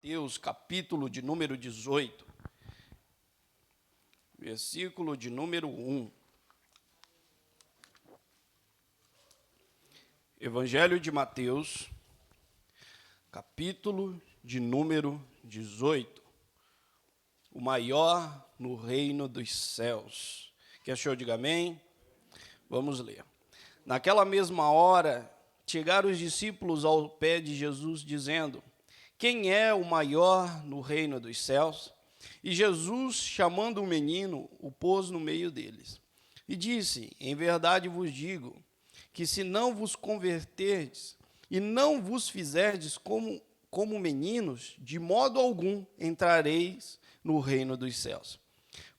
Mateus, capítulo de número 18, versículo de número 1. Evangelho de Mateus, capítulo de número 18. O maior no reino dos céus. Quem achou, diga amém. Vamos ler. Naquela mesma hora, chegaram os discípulos ao pé de Jesus, dizendo: quem é o maior no reino dos céus? E Jesus, chamando o menino, o pôs no meio deles. E disse: em verdade vos digo, que se não vos converterdes e não vos fizerdes como meninos, de modo algum entrareis no reino dos céus.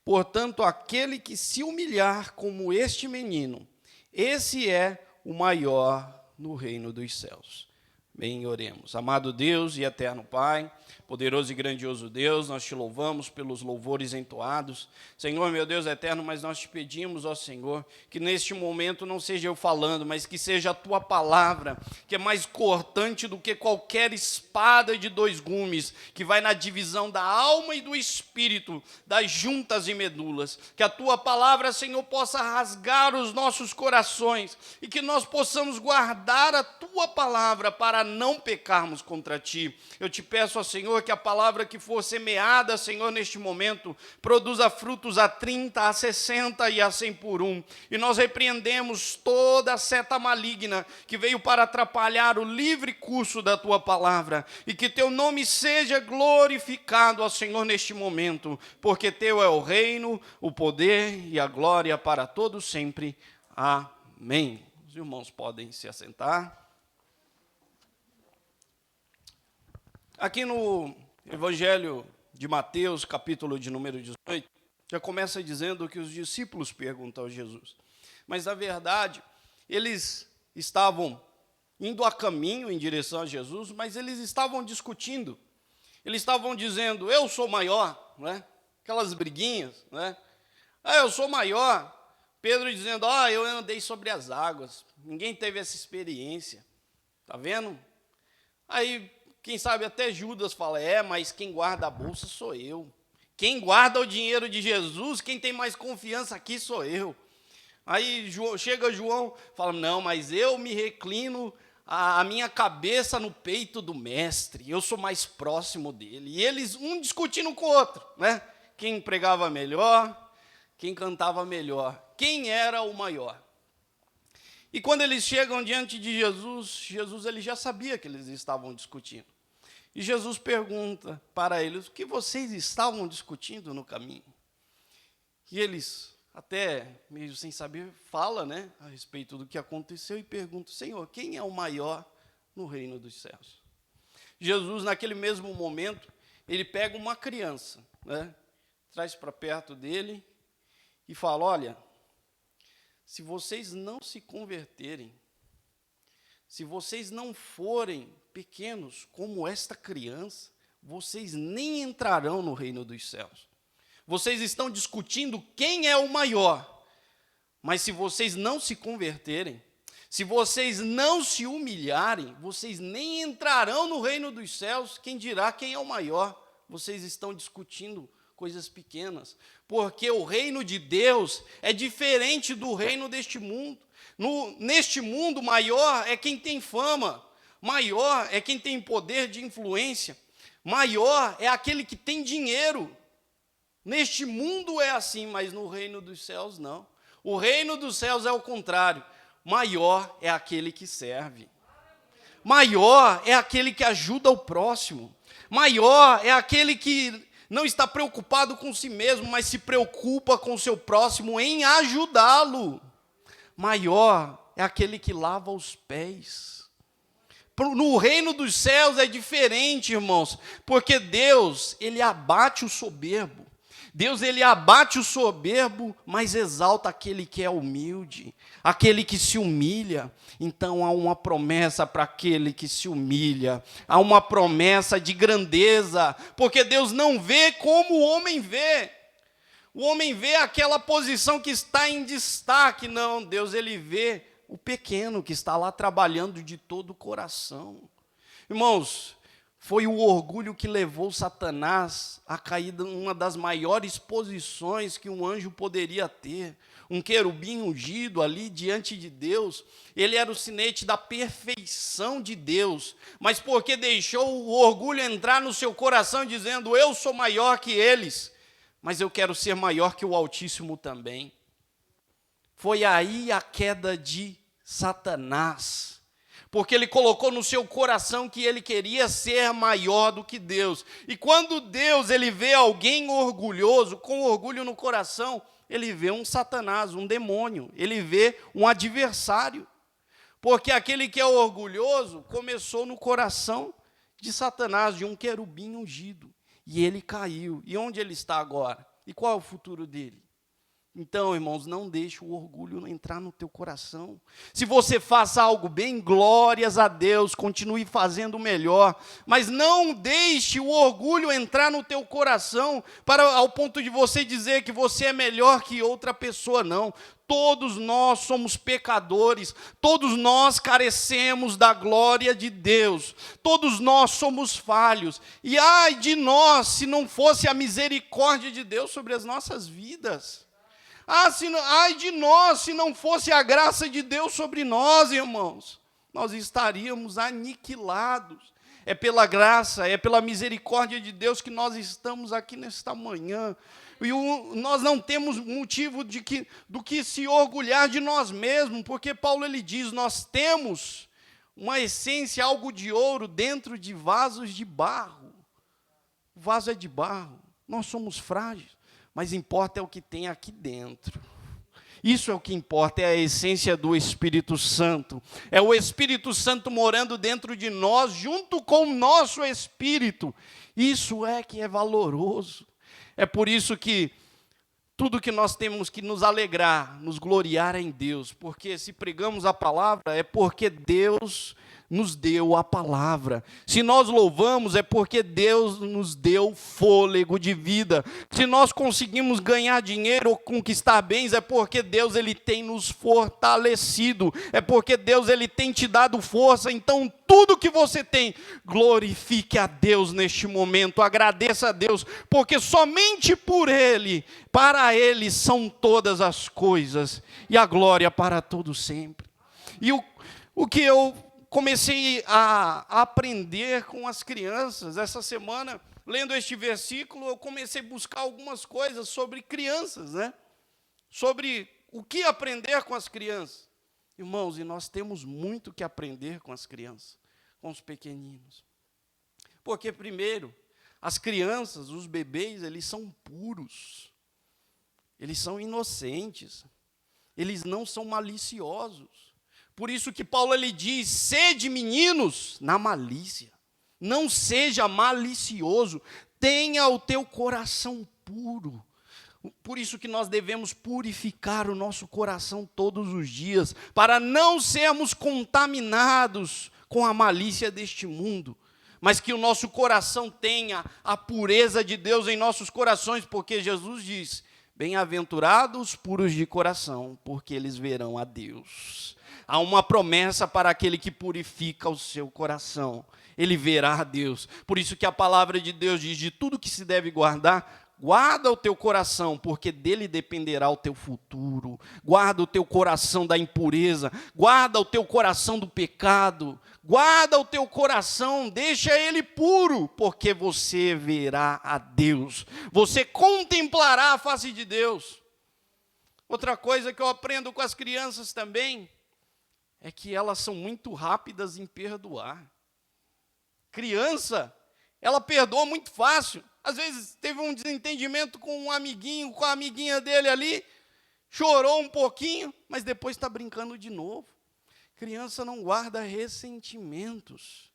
Portanto, aquele que se humilhar como este menino, esse é o maior no reino dos céus. Bem, oremos. Amado Deus e eterno Pai, poderoso e grandioso Deus, nós te louvamos pelos louvores entoados. Senhor, meu Deus eterno, mas nós te pedimos, ó Senhor, que neste momento não seja eu falando, mas que seja a tua palavra, que é mais cortante do que qualquer espada de dois gumes, que vai na divisão da alma e do espírito, das juntas e medulas. Que a tua palavra, Senhor, possa rasgar os nossos corações e que nós possamos guardar a tua palavra para não pecarmos contra ti. Eu te peço, ó Senhor, que a palavra que for semeada, Senhor, neste momento, produza frutos a 30, a 60 e a 100 por um. E nós repreendemos toda a seta maligna que veio para atrapalhar o livre curso da tua palavra. E que teu nome seja glorificado, ó Senhor, neste momento, porque teu é o reino, o poder e a glória para todos sempre. Amém. Os irmãos podem se assentar. Aqui no Evangelho de Mateus, capítulo de número 18, já começa dizendo que os discípulos perguntam a Jesus. Mas, na verdade, eles estavam indo a caminho em direção a Jesus, mas eles estavam discutindo. Eles estavam dizendo: eu sou maior, né? Aquelas briguinhas, né? Eu sou maior. Pedro dizendo: eu andei sobre as águas. Ninguém teve essa experiência. Tá vendo? Aí, quem sabe até Judas fala: mas quem guarda a bolsa sou eu. Quem guarda o dinheiro de Jesus, quem tem mais confiança aqui sou eu. Aí chega João, fala: não, mas eu me reclino a minha cabeça no peito do mestre, eu sou mais próximo dele. E eles, um discutindo com o outro, né? Quem pregava melhor, quem cantava melhor, quem era o maior. E quando eles chegam diante de Jesus ele já sabia que eles estavam discutindo. E Jesus pergunta para eles: o que vocês estavam discutindo no caminho? E eles, até meio sem saber, falam, né, a respeito do que aconteceu e perguntam: Senhor, quem é o maior no reino dos céus? Jesus, naquele mesmo momento, ele pega uma criança, né, traz para perto dele e fala: olha, se vocês não se converterem, se vocês não forem pequenos como esta criança, vocês nem entrarão no reino dos céus. Vocês estão discutindo quem é o maior, mas se vocês não se converterem, se vocês não se humilharem, vocês nem entrarão no reino dos céus. Quem dirá quem é o maior? Vocês estão discutindo coisas pequenas, porque o reino de Deus é diferente do reino deste mundo. Neste mundo, maior é quem tem fama, maior é quem tem poder de influência, maior é aquele que tem dinheiro. Neste mundo é assim, mas no reino dos céus não. O reino dos céus é o contrário. Maior é aquele que serve. Maior é aquele que ajuda o próximo. Maior é aquele que não está preocupado com si mesmo, mas se preocupa com o seu próximo em ajudá-lo. Maior é aquele que lava os pés. No reino dos céus é diferente, irmãos, porque Deus, ele abate o soberbo. Deus, ele abate o soberbo, mas exalta aquele que é humilde, aquele que se humilha. Então há uma promessa para aquele que se humilha, há uma promessa de grandeza, porque Deus não vê como o homem vê. O homem vê aquela posição que está em destaque. Não, Deus, ele vê o pequeno que está lá trabalhando de todo o coração. Irmãos, Foi o orgulho que levou Satanás a cair em uma das maiores posições que um anjo poderia ter. Um querubim ungido ali diante de Deus, ele era o sinete da perfeição de Deus, mas porque deixou o orgulho entrar no seu coração, dizendo: eu sou maior que eles, mas eu quero ser maior que o Altíssimo também. Foi aí a queda de Satanás, porque ele colocou no seu coração que ele queria ser maior do que Deus. E quando Deus ele vê alguém orgulhoso, com orgulho no coração, ele vê um Satanás, um demônio, ele vê um adversário. Porque aquele que é orgulhoso começou no coração de Satanás, de um querubim ungido. E ele caiu. E onde ele está agora? E qual é o futuro dele? Então, irmãos, não deixe o orgulho entrar no teu coração. Se você faça algo bem, glórias a Deus, continue fazendo o melhor, mas não deixe o orgulho entrar no teu coração ao ponto de você dizer que você é melhor que outra pessoa, não. Todos nós somos pecadores, todos nós carecemos da glória de Deus, todos nós somos falhos, e ai de nós se não fosse a misericórdia de Deus sobre as nossas vidas. Ai de nós, se não fosse a graça de Deus sobre nós, irmãos, nós estaríamos aniquilados. É pela graça, é pela misericórdia de Deus que nós estamos aqui nesta manhã. E nós não temos motivo do que se orgulhar de nós mesmos, porque Paulo ele diz: nós temos uma essência, algo de ouro dentro de vasos de barro. O vaso é de barro, nós somos frágeis. Mas importa é o que tem aqui dentro. Isso é o que importa, é a essência do Espírito Santo. É o Espírito Santo morando dentro de nós, junto com o nosso espírito. Isso é que é valoroso. É por isso que tudo que nós temos que nos alegrar, nos gloriar em Deus. Porque se pregamos a palavra, é porque Deus nos deu a palavra. Se nós louvamos, é porque Deus nos deu fôlego de vida. Se nós conseguimos ganhar dinheiro ou conquistar bens, é porque Deus ele tem nos fortalecido. É porque Deus ele tem te dado força. Então, tudo que você tem, glorifique a Deus neste momento. Agradeça a Deus, porque somente por Ele, para Ele são todas as coisas. E a glória para todo sempre. E o que eu comecei a aprender com as crianças essa semana, lendo este versículo, eu comecei a buscar algumas coisas sobre crianças, né? Sobre o que aprender com as crianças. Irmãos, e nós temos muito que aprender com as crianças, com os pequeninos. Porque, primeiro, as crianças, os bebês, eles são puros, eles são inocentes, eles não são maliciosos. Por isso que Paulo ele diz: sede meninos na malícia, não seja malicioso, tenha o teu coração puro. Por isso que nós devemos purificar o nosso coração todos os dias, para não sermos contaminados com a malícia deste mundo, mas que o nosso coração tenha a pureza de Deus em nossos corações, porque Jesus diz: bem-aventurados os puros de coração, porque eles verão a Deus. Há uma promessa para aquele que purifica o seu coração. Ele verá a Deus. Por isso que a palavra de Deus diz: de tudo que se deve guardar, guarda o teu coração, porque dele dependerá o teu futuro. Guarda o teu coração da impureza. Guarda o teu coração do pecado. Guarda o teu coração, deixa ele puro, porque você verá a Deus. Você contemplará a face de Deus. Outra coisa que eu aprendo com as crianças também é que elas são muito rápidas em perdoar. Criança, ela perdoa muito fácil. Às vezes teve um desentendimento com um amiguinho, com a amiguinha dele ali, chorou um pouquinho, mas depois está brincando de novo. Criança não guarda ressentimentos.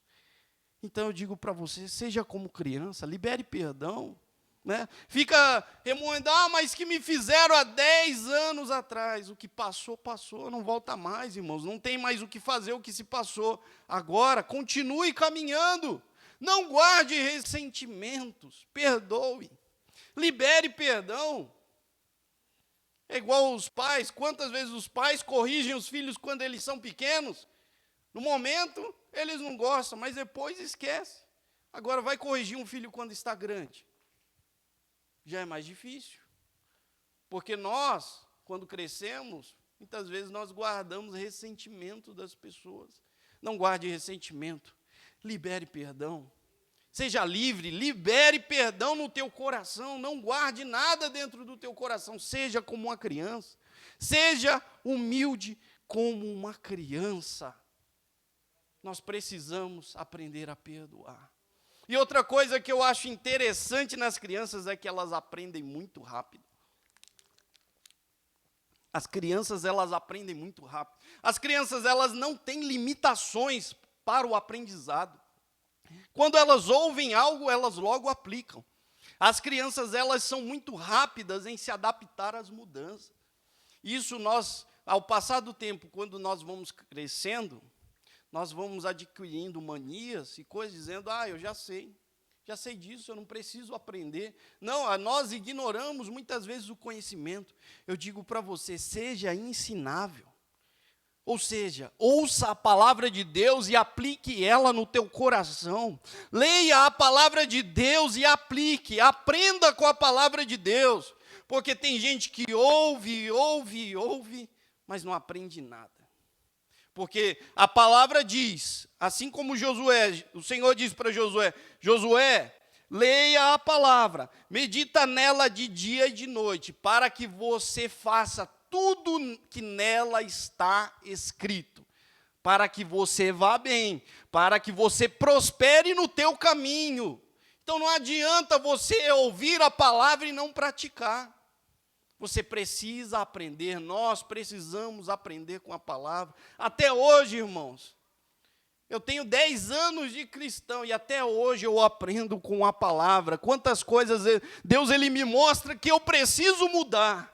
Então eu digo para você, seja como criança, libere perdão. Né? Fica remoendo: mas que me fizeram há 10 anos atrás. O que passou, passou, não volta mais, irmãos. Não tem mais o que fazer, o que se passou. Agora, continue caminhando. Não guarde ressentimentos, perdoe. Libere perdão. É igual os pais. Quantas vezes os pais corrigem os filhos quando eles são pequenos? No momento, eles não gostam, mas depois esquecem. Agora, vai corrigir um filho quando está grande. Já é mais difícil. Porque nós, quando crescemos, muitas vezes nós guardamos ressentimento das pessoas. Não guarde ressentimento. Libere perdão. Seja livre, libere perdão no teu coração. Não guarde nada dentro do teu coração. Seja como uma criança. Seja humilde como uma criança. Nós precisamos aprender a perdoar. E outra coisa que eu acho interessante nas crianças é que elas aprendem muito rápido. As crianças, elas aprendem muito rápido. As crianças, elas não têm limitações para o aprendizado. Quando elas ouvem algo, elas logo aplicam. As crianças, elas são muito rápidas em se adaptar às mudanças. Isso nós, ao passar do tempo, quando nós vamos crescendo, nós vamos adquirindo manias e coisas dizendo, eu já sei disso, eu não preciso aprender. Não, nós ignoramos muitas vezes o conhecimento. Eu digo para você, seja ensinável. Ou seja, ouça a palavra de Deus e aplique ela no teu coração. Leia a palavra de Deus e aplique, aprenda com a palavra de Deus. Porque tem gente que ouve, mas não aprende nada. Porque a palavra diz, assim como Josué, o Senhor diz para Josué, Josué, leia a palavra, medita nela de dia e de noite, para que você faça tudo que nela está escrito, para que você vá bem, para que você prospere no teu caminho. Então não adianta você ouvir a palavra e não praticar. Você precisa aprender, nós precisamos aprender com a palavra. Até hoje, irmãos, eu tenho 10 anos de cristão e até hoje eu aprendo com a palavra. Quantas coisas Deus ele me mostra que eu preciso mudar.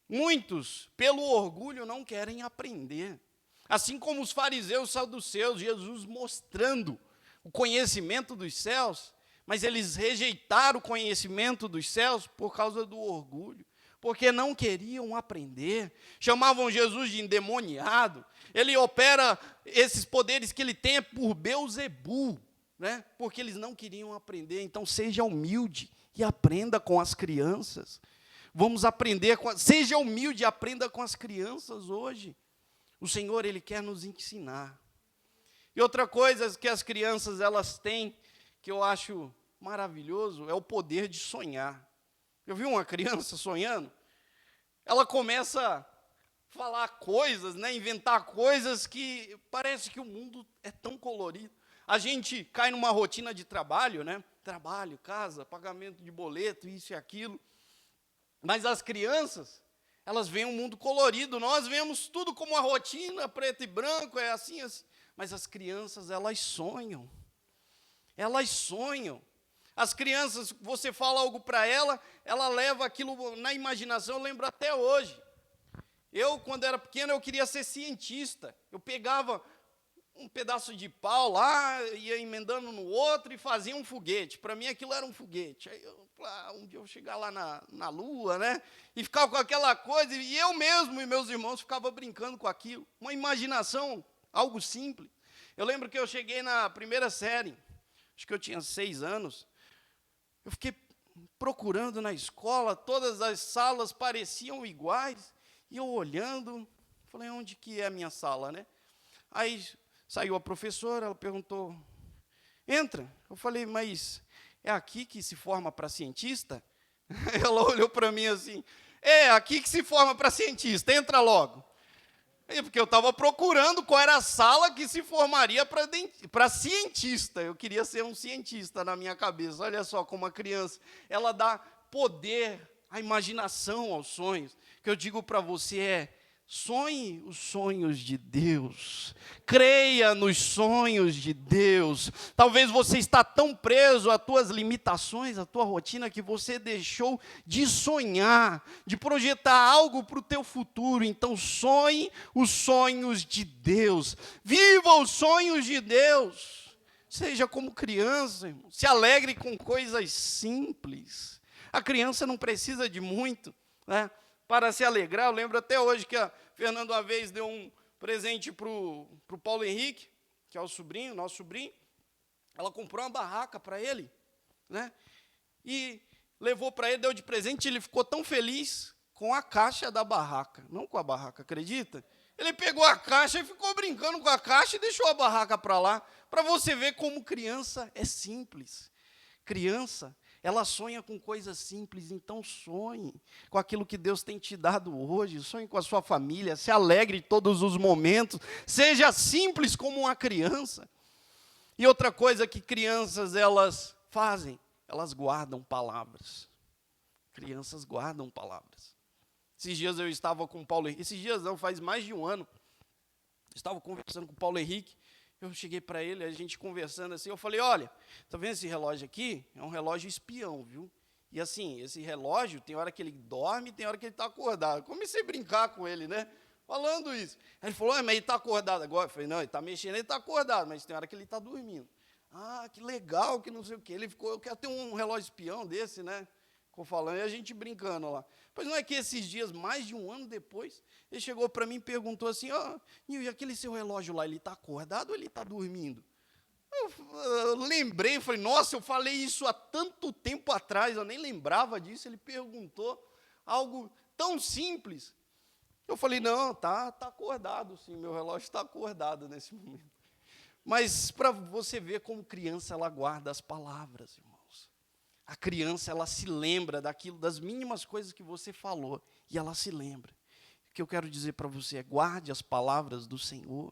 Muitos, pelo orgulho, não querem aprender. Assim como os fariseus saduceus, Jesus mostrando o conhecimento dos céus, mas eles rejeitaram o conhecimento dos céus por causa do orgulho, porque não queriam aprender. Chamavam Jesus de endemoniado. Ele opera esses poderes que ele tem por Beelzebu, né? Porque eles não queriam aprender. Então, seja humilde e aprenda com as crianças. Vamos aprender, seja humilde e aprenda com as crianças hoje. O Senhor, Ele quer nos ensinar. E outra coisa que as crianças elas têm, que eu acho maravilhoso, é o poder de sonhar. Eu vi uma criança sonhando, ela começa a falar coisas, né, inventar coisas que parece que o mundo é tão colorido. A gente cai numa rotina de trabalho, né? Trabalho, casa, pagamento de boleto, isso e aquilo. Mas as crianças, elas veem um mundo colorido. Nós vemos tudo como uma rotina, preto e branco, é assim, assim. Mas as crianças, elas sonham. Elas sonham. As crianças, você fala algo para ela, ela leva aquilo na imaginação, eu lembro até hoje. Eu, quando era pequeno, eu queria ser cientista. Eu pegava um pedaço de pau lá, ia emendando no outro e fazia um foguete. Para mim, aquilo era um foguete. Aí um dia eu chegar lá na Lua, né? E ficava com aquela coisa, e eu mesmo e meus irmãos ficavam brincando com aquilo. Uma imaginação, algo simples. Eu lembro que eu cheguei na primeira série, acho que eu tinha 6 anos, eu fiquei procurando na escola, todas as salas pareciam iguais, e eu olhando, falei, onde que é a minha sala, né? Aí saiu a professora, ela perguntou, entra. Eu falei, mas é aqui que se forma para cientista? Ela olhou para mim assim, é aqui que se forma para cientista, entra logo. Porque eu estava procurando qual era a sala que se formaria para cientista. Eu queria ser um cientista na minha cabeça. Olha só como a criança, ela dá poder à imaginação aos sonhos. O que eu digo para você é, sonhe os sonhos de Deus, creia nos sonhos de Deus. Talvez você está tão preso às tuas limitações, à tua rotina, que você deixou de sonhar, de projetar algo para o teu futuro. Então sonhe os sonhos de Deus, viva os sonhos de Deus. Seja como criança, irmão. Se alegre com coisas simples. A criança não precisa de muito, né, para se alegrar. Eu lembro até hoje que a Fernanda uma vez deu um presente para o Paulo Henrique, que é o sobrinho, nosso sobrinho. ela comprou uma barraca para ele, né? E levou para ele, deu de presente, e ele ficou tão feliz com a caixa da barraca, não com a barraca, acredita? Ele pegou a caixa e ficou brincando com a caixa e deixou a barraca para lá, para você ver como criança é simples. Criança, ela sonha com coisas simples, então sonhe com aquilo que Deus tem te dado hoje, sonhe com a sua família, se alegre em todos os momentos, seja simples como uma criança. E outra coisa que crianças elas fazem, elas guardam palavras. Crianças guardam palavras. Esses dias eu estava com o Paulo Henrique, esses dias não, faz mais de um ano, eu estava conversando com o Paulo Henrique, eu cheguei para ele, a gente conversando assim, eu falei, olha, tá vendo esse relógio aqui? É um relógio espião, viu? E assim, esse relógio, tem hora que ele dorme, tem hora que ele está acordado. Comecei a brincar com ele, né? Falando isso. Aí ele falou, mas ele está acordado agora? Eu falei, não, ele está mexendo, ele está acordado, mas tem hora que ele está dormindo. Ah, que legal, que não sei o quê. Ele ficou, eu quero ter um relógio espião desse, né? Ficou falando, e a gente brincando lá. Pois não é que esses dias, mais de um ano depois, ele chegou para mim e perguntou assim, Nil, e aquele seu relógio lá, ele está acordado ou ele está dormindo? Eu lembrei, falei, nossa, eu falei isso há tanto tempo atrás, eu nem lembrava disso. Ele perguntou algo tão simples. Eu falei, não, tá acordado sim, meu relógio está acordado nesse momento. Mas para você ver como criança ela guarda as palavras, irmãos. A criança ela se lembra daquilo, das mínimas coisas que você falou, e ela se lembra. O que eu quero dizer para você é, guarde as palavras do Senhor.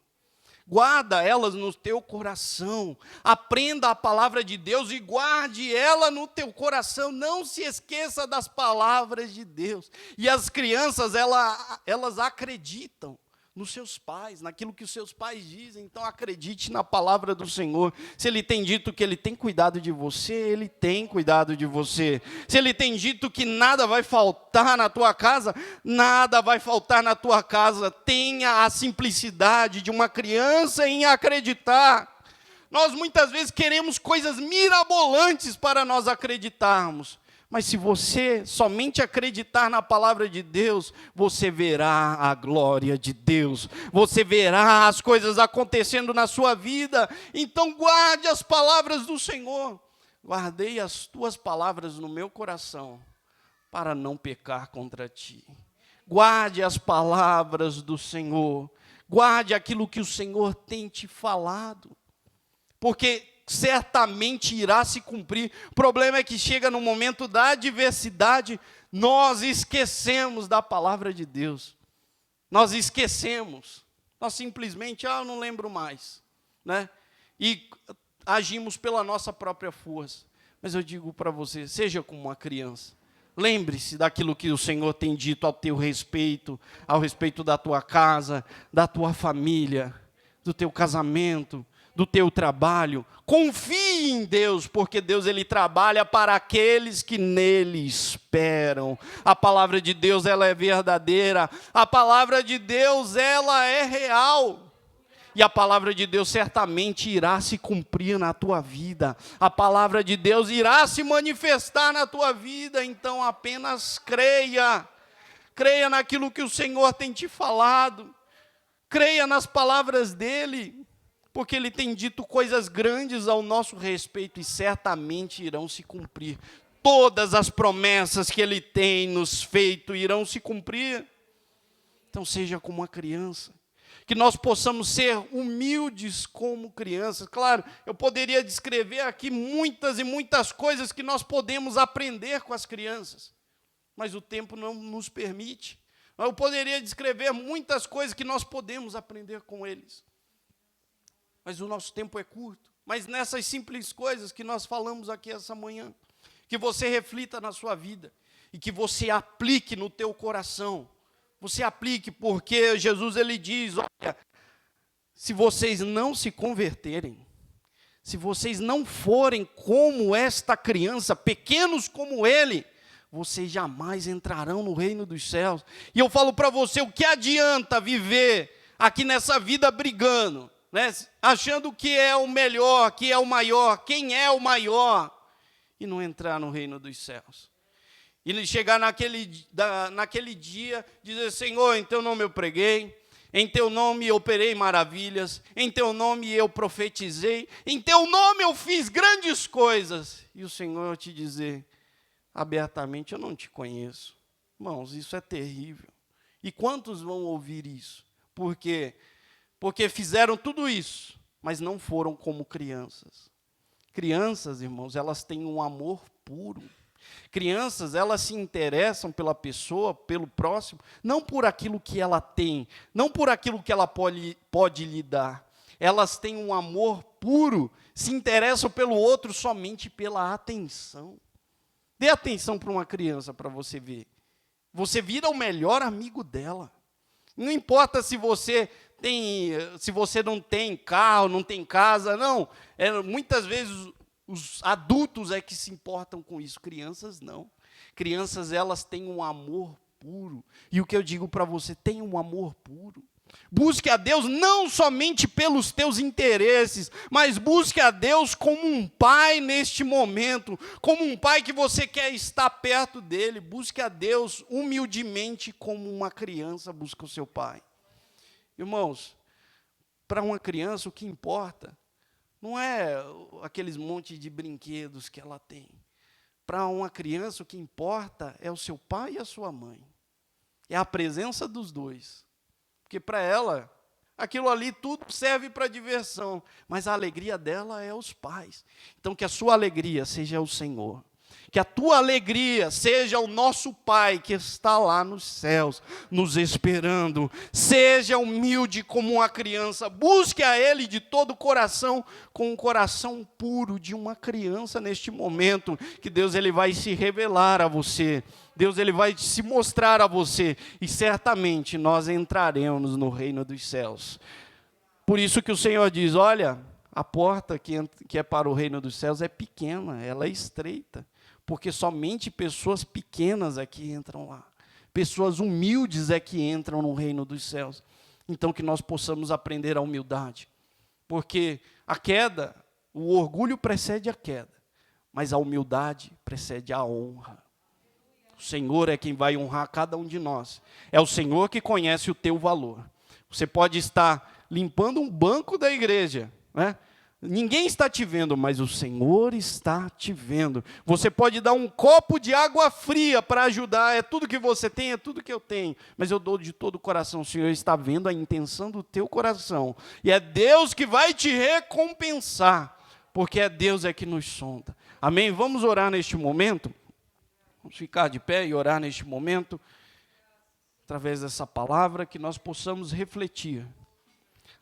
Guarda elas no teu coração, aprenda a palavra de Deus e guarde ela no teu coração, não se esqueça das palavras de Deus. E as crianças, elas acreditam nos seus pais, naquilo que os seus pais dizem, então acredite na palavra do Senhor. Se Ele tem dito que Ele tem cuidado de você, Ele tem cuidado de você. Se Ele tem dito que nada vai faltar na tua casa, nada vai faltar na tua casa. Tenha a simplicidade de uma criança em acreditar. Nós muitas vezes queremos coisas mirabolantes para nós acreditarmos. Mas se você somente acreditar na palavra de Deus, você verá a glória de Deus, você verá as coisas acontecendo na sua vida. Então guarde as palavras do Senhor. Guardei as tuas palavras no meu coração, para não pecar contra ti. Guarde as palavras do Senhor, guarde aquilo que o Senhor tem te falado, porque certamente irá se cumprir. O problema é que chega no momento da adversidade, nós esquecemos da palavra de Deus. Nós esquecemos. Nós simplesmente, eu não lembro mais, né? E agimos pela nossa própria força. Mas eu digo para você, seja como uma criança. Lembre-se daquilo que o Senhor tem dito ao teu respeito, ao respeito da tua casa, da tua família, do teu casamento, do teu trabalho. Confie em Deus, porque Deus ele trabalha para aqueles que nele esperam. A palavra de Deus ela é verdadeira, a palavra de Deus ela é real. E a palavra de Deus certamente irá se cumprir na tua vida. A palavra de Deus irá se manifestar na tua vida, então apenas creia. Creia naquilo que o Senhor tem te falado. Creia nas palavras dele. Porque Ele tem dito coisas grandes ao nosso respeito e certamente irão se cumprir. Todas as promessas que Ele tem nos feito irão se cumprir. Então seja como uma criança. Que nós possamos ser humildes como crianças. Claro, eu poderia descrever aqui muitas e muitas coisas que nós podemos aprender com as crianças. Mas o tempo não nos permite. Eu poderia descrever muitas coisas que nós podemos aprender com eles. Mas o nosso tempo é curto. Mas nessas simples coisas que nós falamos aqui essa manhã, que você reflita na sua vida e que você aplique no teu coração. Você aplique, porque Jesus ele diz, olha, se vocês não se converterem, se vocês não forem como esta criança, pequenos como ele, vocês jamais entrarão no reino dos céus. E eu falo para você, o que adianta viver aqui nessa vida brigando, né? Achando que é o melhor, que é o maior, quem é o maior, e não entrar no reino dos céus. E chegar naquele dia, dizer, Senhor, então não me preguei, Em teu nome eu operei maravilhas, em teu nome eu profetizei, em teu nome eu fiz grandes coisas. E o Senhor te dizer abertamente, eu não te conheço. Irmãos, isso é terrível. E quantos vão ouvir isso? Por quê? Porque fizeram tudo isso, mas não foram como crianças. Crianças, irmãos, elas têm um amor puro. Crianças, elas se interessam pela pessoa, pelo próximo, não por aquilo que ela tem, não por aquilo que ela pode lhe dar. Elas têm um amor puro, se interessam pelo outro somente pela atenção. Dê atenção para uma criança para você ver. Você vira o melhor amigo dela. Não importa se você não tem carro, não tem casa, não. Muitas vezes os adultos é que se importam com isso, crianças não. Crianças, elas têm um amor puro. E o que eu digo para você, tenha um amor puro. Busque a Deus não somente pelos teus interesses, mas busque a Deus como um pai neste momento, como um pai que você quer estar perto dele. Busque a Deus humildemente como uma criança busca o seu pai. Irmãos, para uma criança o que importa não é aqueles montes de brinquedos que ela tem. Para uma criança, o que importa é o seu pai e a sua mãe. É a presença dos dois. Porque para ela, aquilo ali tudo serve para diversão. Mas a alegria dela é os pais. Então, que a sua alegria seja o Senhor. Que a tua alegria seja o nosso Pai que está lá nos céus, nos esperando. Seja humilde como uma criança. Busque a Ele de todo o coração, com um coração puro de uma criança neste momento. Que Deus ele vai se revelar a você. Deus ele vai se mostrar a você. E certamente nós entraremos no reino dos céus. Por isso que o Senhor diz, olha, a porta que é para o reino dos céus é pequena, ela é estreita. Porque somente pessoas pequenas é que entram lá. Pessoas humildes é que entram no reino dos céus. Então que nós possamos aprender a humildade. Porque a queda, o orgulho precede a queda. Mas a humildade precede a honra. O Senhor é quem vai honrar cada um de nós. É o Senhor que conhece o teu valor. Você pode estar limpando um banco da igreja, né? Ninguém está te vendo, mas o Senhor está te vendo. Você pode dar um copo de água fria para ajudar. É tudo que você tem, é tudo que eu tenho. Mas eu dou de todo o coração. O Senhor está vendo a intenção do teu coração. E é Deus que vai te recompensar. Porque é Deus que nos sonda. Amém? Vamos orar neste momento? Vamos ficar de pé e orar neste momento. Através dessa palavra que nós possamos refletir.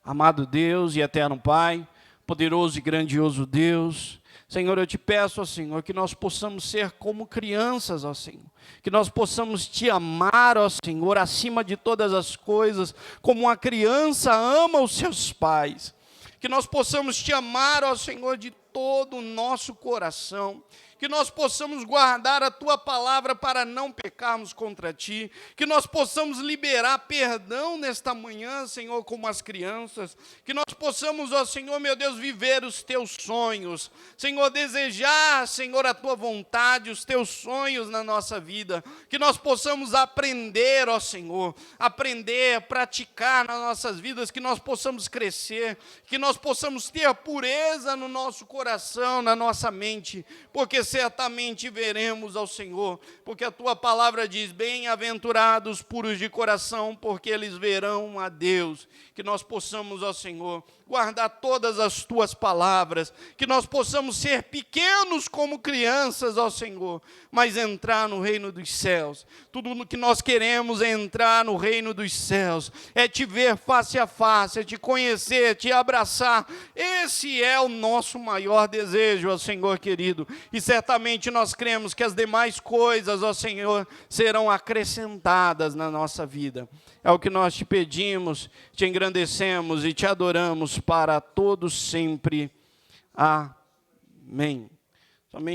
Amado Deus e eterno Pai, poderoso e grandioso Deus, Senhor, eu te peço, ó Senhor, que nós possamos ser como crianças, ó Senhor, que nós possamos te amar, ó Senhor, acima de todas as coisas, como uma criança ama os seus pais, que nós possamos te amar, ó Senhor, de todo o nosso coração, que nós possamos guardar a Tua palavra para não pecarmos contra Ti, que nós possamos liberar perdão nesta manhã, Senhor, como as crianças, que nós possamos, ó Senhor, meu Deus, viver os Teus sonhos, Senhor, desejar, Senhor, a Tua vontade, os Teus sonhos na nossa vida, que nós possamos aprender, ó Senhor, aprender, praticar nas nossas vidas, que nós possamos crescer, que nós possamos ter pureza no nosso coração, na nossa mente, porque certamente veremos ao Senhor, porque a Tua palavra diz, bem-aventurados puros de coração, porque eles verão a Deus. Que nós possamos, ó Senhor, guardar todas as Tuas palavras, que nós possamos ser pequenos como crianças, ó Senhor, mas entrar no reino dos céus. Tudo o que nós queremos é entrar no reino dos céus, é Te ver face a face, é Te conhecer, Te abraçar. Esse é o nosso maior desejo, ó Senhor querido, e certamente nós cremos que as demais coisas, ó Senhor, serão acrescentadas na nossa vida. É o que nós Te pedimos, Te engrandecemos e Te adoramos para todos sempre. Amém.